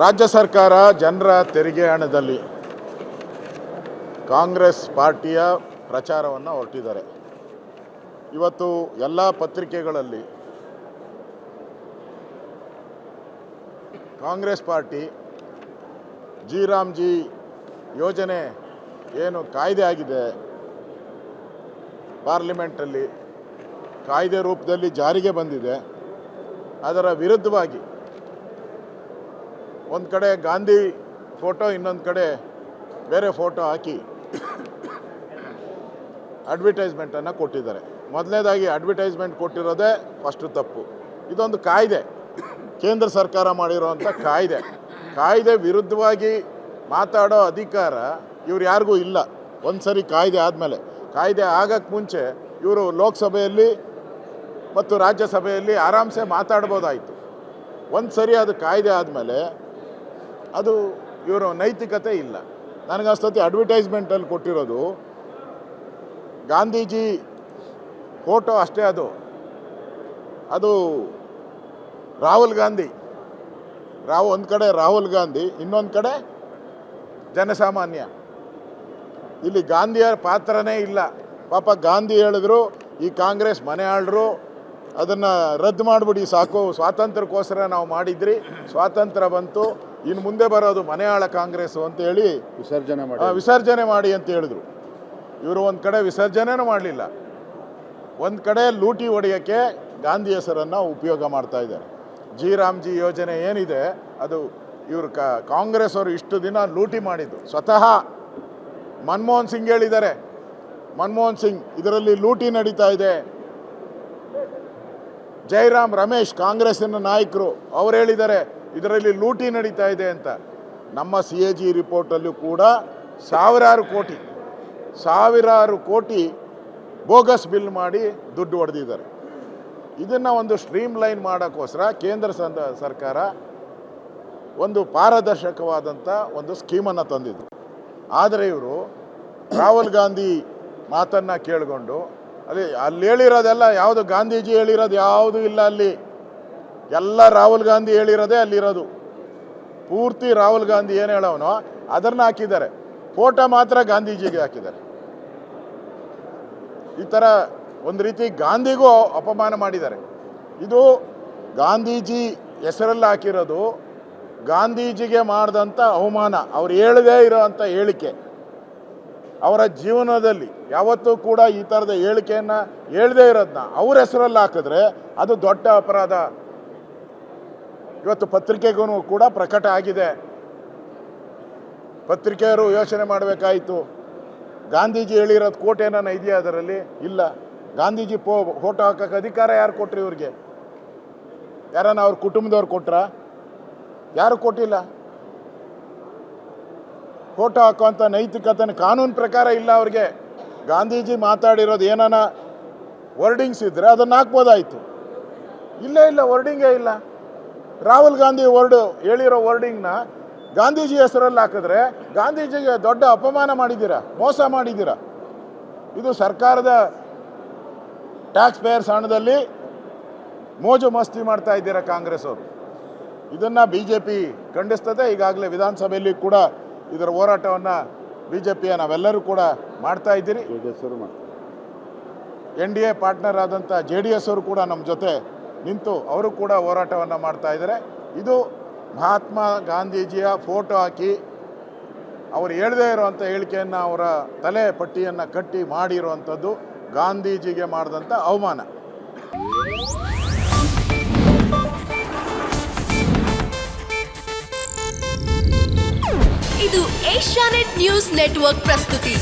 ರಾಜ್ಯ ಸರ್ಕಾರ ಜನರ ತೆರಿಗೆ ಹಣದಲ್ಲಿ ಕಾಂಗ್ರೆಸ್ ಪಾರ್ಟಿಯ ಪ್ರಚಾರವನ್ನು ಹೊರಟಿದ್ದಾರೆ. ಇವತ್ತು ಎಲ್ಲ ಪತ್ರಿಕೆಗಳಲ್ಲಿ ಕಾಂಗ್ರೆಸ್ ಪಾರ್ಟಿ ಜಿ ರಾಮ್ಜಿ ಯೋಜನೆ ಏನು ಕಾಯ್ದೆ ಆಗಿದೆ, ಪಾರ್ಲಿಮೆಂಟಲ್ಲಿ ಕಾಯ್ದೆ ರೂಪದಲ್ಲಿ ಜಾರಿಗೆ ಬಂದಿದೆ, ಅದರ ವಿರುದ್ಧವಾಗಿ ಒಂದು ಕಡೆ ಗಾಂಧಿ ಫೋಟೋ, ಇನ್ನೊಂದು ಕಡೆ ಬೇರೆ ಫೋಟೋ ಹಾಕಿ ಅಡ್ವರ್ಟೈಸ್ಮೆಂಟನ್ನು ಕೊಟ್ಟಿದ್ದಾರೆ. ಮೊದಲನೇದಾಗಿ ಅಡ್ವರ್ಟೈಸ್ಮೆಂಟ್ ಕೊಟ್ಟಿರೋದೇ ಫಸ್ಟು ತಪ್ಪು. ಇದೊಂದು ಕಾಯ್ದೆ, ಕೇಂದ್ರ ಸರ್ಕಾರ ಮಾಡಿರೋವಂಥ ಕಾಯ್ದೆ ವಿರುದ್ಧವಾಗಿ ಮಾತಾಡೋ ಅಧಿಕಾರ ಇವ್ರು ಯಾರಿಗೂ ಇಲ್ಲ. ಒಂದು ಸರಿ ಕಾಯ್ದೆ ಆದಮೇಲೆ, ಕಾಯ್ದೆ ಆಗೋಕ್ಕೆ ಮುಂಚೆ ಇವರು ಲೋಕಸಭೆಯಲ್ಲಿ ಮತ್ತು ರಾಜ್ಯಸಭೆಯಲ್ಲಿ ಆರಾಮ್ಸೆ ಮಾತಾಡ್ಬೋದಾಯಿತು. ಒಂದು ಸರಿ ಅದು ಕಾಯ್ದೆ ಆದಮೇಲೆ ಅದು ಇವರು ನೈತಿಕತೆ ಇಲ್ಲ. ನನಗನ್ನಿಸ್ತತಿ ಅಡ್ವರ್ಟೈಸ್ಮೆಂಟಲ್ಲಿ ಕೊಟ್ಟಿರೋದು ಗಾಂಧೀಜಿ ಫೋಟೋ ಅಷ್ಟೇ, ಅದು ರಾಹುಲ್ ಗಾಂಧಿ, ಒಂದು ಕಡೆ ರಾಹುಲ್ ಗಾಂಧಿ, ಇನ್ನೊಂದು ಕಡೆ ಜನಸಾಮಾನ್ಯ. ಇಲ್ಲಿ ಗಾಂಧಿಯರ ಪಾತ್ರನೇ ಇಲ್ಲ. ಪಾಪ ಗಾಂಧಿ ಹೇಳಿದ್ರು ಈ ಕಾಂಗ್ರೆಸ್ ಮನೆ ಆಳ್ರು ಅದನ್ನು ರದ್ದು ಮಾಡಿಬಿಡಿ ಸಾಕು, ಸ್ವಾತಂತ್ರ್ಯಕ್ಕೋಸ್ಕರ ನಾವು ಮಾಡಿದ್ರಿ, ಸ್ವಾತಂತ್ರ್ಯ ಬಂತು, ಇನ್ನು ಮುಂದೆ ಬರೋದು ಮನೆ ಆಳ ಕಾಂಗ್ರೆಸ್ಸು ಅಂತೇಳಿ ವಿಸರ್ಜನೆ ಮಾಡಿ ಅಂತ ಹೇಳಿದ್ರು. ಇವರು ಒಂದು ಕಡೆ ವಿಸರ್ಜನೆನೂ ಮಾಡಲಿಲ್ಲ, ಒಂದು ಕಡೆ ಲೂಟಿ ಹೊಡೆಯೋಕ್ಕೆ ಗಾಂಧಿ ಹೆಸರನ್ನು ಉಪಯೋಗ ಮಾಡ್ತಾ ಇದ್ದಾರೆ. ಜಿ ರಾಮ್ಜಿ ಯೋಜನೆ ಏನಿದೆ ಅದು ಇವರು ಕಾಂಗ್ರೆಸ್ ಅವರು ಇಷ್ಟು ದಿನ ಲೂಟಿ ಮಾಡಿದ್ದು. ಸ್ವತಃ ಮನಮೋಹನ್ ಸಿಂಗ್ ಹೇಳಿದ್ದಾರೆ, ಮನಮೋಹನ್ ಸಿಂಗ್ ಇದರಲ್ಲಿ ಲೂಟಿ ನಡೀತಾ ಇದೆ. ಜೈರಾಮ್ ರಮೇಶ್ ಕಾಂಗ್ರೆಸ್ಸಿನ ನಾಯಕರು ಅವ್ರು ಹೇಳಿದ್ದಾರೆ ಇದರಲ್ಲಿ ಲೂಟಿ ನಡೀತಾ ಇದೆ ಅಂತ. ನಮ್ಮ CAG ರಿಪೋರ್ಟಲ್ಲೂ ಕೂಡ ಸಾವಿರಾರು ಕೋಟಿ ಬೋಗಸ್ ಬಿಲ್ ಮಾಡಿ ದುಡ್ಡು ಹೊಡೆದಿದ್ದಾರೆ. ಇದನ್ನು ಒಂದು ಸ್ಟ್ರೀಮ್ ಲೈನ್ ಮಾಡೋಕ್ಕೋಸ್ಕರ ಕೇಂದ್ರ ಸರ್ಕಾರ ಒಂದು ಪಾರದರ್ಶಕವಾದಂಥ ಒಂದು ಸ್ಕೀಮನ್ನು ತಂದಿದ್ದು. ಆದರೆ ಇವರು ರಾಹುಲ್ ಗಾಂಧಿ ಮಾತನ್ನು ಕೇಳಿಕೊಂಡು ಅಲ್ಲಿ ಹೇಳಿರೋದೆಲ್ಲ ಯಾವುದು ಗಾಂಧೀಜಿ ಹೇಳಿರೋದು ಯಾವುದೂ ಇಲ್ಲ, ಅಲ್ಲಿ ಎಲ್ಲ ರಾಹುಲ್ ಗಾಂಧಿ ಹೇಳಿರೋದೇ ಅಲ್ಲಿರೋದು. ಪೂರ್ತಿ ರಾಹುಲ್ ಗಾಂಧಿ ಏನು ಹೇಳೋನೋ ಅದನ್ನು ಹಾಕಿದ್ದಾರೆ, ಫೋಟೋ ಮಾತ್ರ ಗಾಂಧೀಜಿಗೆ ಹಾಕಿದ್ದಾರೆ. ಈ ಥರ ಒಂದು ರೀತಿ ಗಾಂಧಿಗೂ ಅಪಮಾನ ಮಾಡಿದ್ದಾರೆ. ಇದು ಗಾಂಧೀಜಿ ಹೆಸರಲ್ಲಿ ಹಾಕಿರೋದು ಗಾಂಧೀಜಿಗೆ ಮಾಡಿದಂಥ ಅವಮಾನ. ಅವ್ರು ಹೇಳದೇ ಇರೋವಂಥ ಹೇಳಿಕೆ, ಅವರ ಜೀವನದಲ್ಲಿ ಯಾವತ್ತೂ ಕೂಡ ಈ ಥರದ ಹೇಳಿಕೆಯನ್ನು ಹೇಳದೇ ಇರೋದನ್ನ ಅವ್ರ ಹೆಸರಲ್ಲಿ ಹಾಕಿದ್ರೆ ಅದು ದೊಡ್ಡ ಅಪರಾಧ. ಇವತ್ತು ಪತ್ರಿಕೆಗೂ ಕೂಡ ಪ್ರಕಟ ಆಗಿದೆ. ಪತ್ರಿಕೆಯವರು ಯೋಚನೆ ಮಾಡಬೇಕಾಯಿತು, ಗಾಂಧೀಜಿ ಹೇಳಿರೋದು ಕೋಟ್ ಏನಾನ ಇದೆಯಾ ಅದರಲ್ಲಿ? ಇಲ್ಲ. ಗಾಂಧೀಜಿ ಫೋಟೋ ಹಾಕೋಕ್ಕೆ ಅಧಿಕಾರ ಯಾರು ಕೊಟ್ರಿ ಇವ್ರಿಗೆ? ಯಾರನ್ನ ಅವ್ರ ಕುಟುಂಬದವ್ರು ಕೊಟ್ರಾ? ಯಾರು ಕೊಟ್ಟಿಲ್ಲ. ಫೋಟೋ ಹಾಕುವಂಥ ನೈತಿಕತೆ ಕಾನೂನು ಪ್ರಕಾರ ಇಲ್ಲ ಅವ್ರಿಗೆ. ಗಾಂಧೀಜಿ ಮಾತಾಡಿರೋದು ಏನಾನ ವರ್ಡಿಂಗ್ಸ್ ಇದ್ದರೆ ಅದನ್ನು ಹಾಕ್ಬೋದಾಯಿತು. ಇಲ್ಲ, ವರ್ಡಿಂಗೇ ಇಲ್ಲ. ರಾಹುಲ್ ಗಾಂಧಿ ಹೇಳಿರೋ ವರ್ಡಿಂಗ್ನ ಗಾಂಧೀಜಿ ಹೆಸರಲ್ಲಿ ಹಾಕಿದ್ರೆ ಗಾಂಧೀಜಿಗೆ ದೊಡ್ಡ ಅಪಮಾನ ಮಾಡಿದ್ದೀರಾ, ಮೋಸ ಮಾಡಿದ್ದೀರಾ. ಇದು ಸರ್ಕಾರದ ಟ್ಯಾಕ್ಸ್ ಪೇಯರ್ಸ್ ಹಣದಲ್ಲಿ ಮೋಜು ಮಸ್ತಿ ಮಾಡ್ತಾ ಇದ್ದೀರಾ ಕಾಂಗ್ರೆಸ್ ಅವರು. ಇದನ್ನು BJP ಖಂಡಿಸ್ತದೆ. ಈಗಾಗಲೇ ವಿಧಾನಸಭೆಯಲ್ಲಿ ಕೂಡ ಇದರ ಹೋರಾಟವನ್ನು BJPಯ ನಾವೆಲ್ಲರೂ ಕೂಡ ಮಾಡ್ತಾ ಇದ್ದೀರಿ. NDA ಪಾರ್ಟ್ನರ್ ಆದಂಥ JDS ಅವರು ಕೂಡ ನಮ್ಮ ಜೊತೆ ನಿಂತು ಅವರು ಕೂಡ ಹೋರಾಟವನ್ನು ಮಾಡ್ತಾ ಇದ್ದಾರೆ. ಇದು ಮಹಾತ್ಮ ಗಾಂಧೀಜಿಯ ಫೋಟೋ ಹಾಕಿ ಅವರು ಹೇಳದೇ ಇರುವಂಥ ಹೇಳಿಕೆಯನ್ನು ಅವರ ತಲೆ ಪಟ್ಟಿಯನ್ನು ಕಟ್ಟಿ ಮಾಡಿರುವಂಥದ್ದು ಗಾಂಧೀಜಿಗೆ ಮಾಡಿದಂಥ ಅವಮಾನ. ಇದು ಏಷ್ಯಾನೆಟ್ ನ್ಯೂಸ್ ನೆಟ್ವರ್ಕ್ ಪ್ರಸ್ತುತಿ.